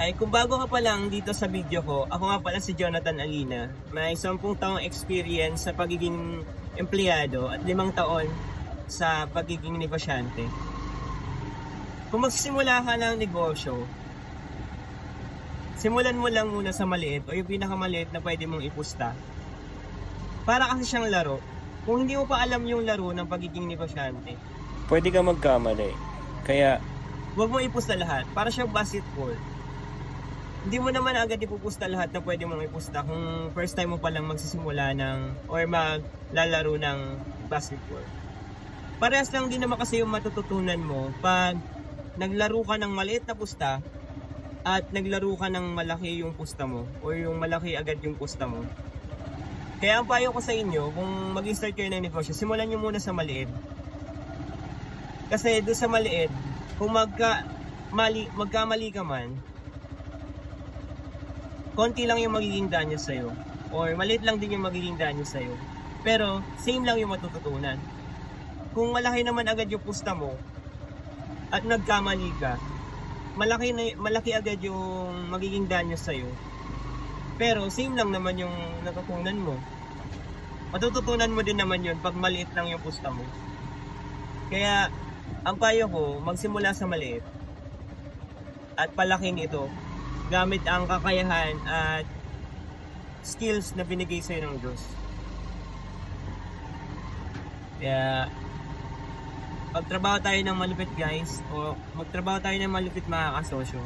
Ay, kung bago ka pa lang dito sa video ko, ako nga pala si Jonathan Alina. May 10 taong experience sa pagiging empleyado at 5 taon sa pagiging negosyante. Kung magsisimula ka ng negosyo, simulan mo lang muna sa maliit o yung pinakamaliit na pwede mong ipusta. Para kasi siyang laro. Kung hindi mo pa alam yung laro ng pagiging negosyante, Pwede ka magkamali. Kaya, huwag mo ipusta lahat. Para siyang basketball. Hindi mo naman agad ipupusta lahat na pwede mong ipusta kung first time mo palang magsisimula ng or maglalaro ng basketball. Parehas lang din naman kasi yung matututunan mo pag naglaro ka ng maliit na pusta at naglaro ka ng malaki yung pusta mo or yung malaki agad yung pusta mo. Kaya ang payo ko sa inyo, kung mag-start kayo ng negosyo, simulan nyo muna sa maliit. Kasi doon sa maliit, kung magkamali ka man, konti lang yung magiging danyo sa'yo. Or maliit lang din yung magiging danyo sa'yo. Pero same lang yung matututunan. Kung malaki naman agad yung pusta mo at nagkamali ka, malaki agad yung magiging danyo sa'yo. Pero same lang naman yung natutunan mo. Matututunan mo din naman yun pag maliit lang yung pusta mo. Kaya ang payo ko, magsimula sa maliit at palaking ito gamit ang kakayahan at skills na binigay sa'yo ng Diyos. Kaya magtrabaho tayo ng malupit guys, o magtrabaho tayo ng malupit mga kasosyo.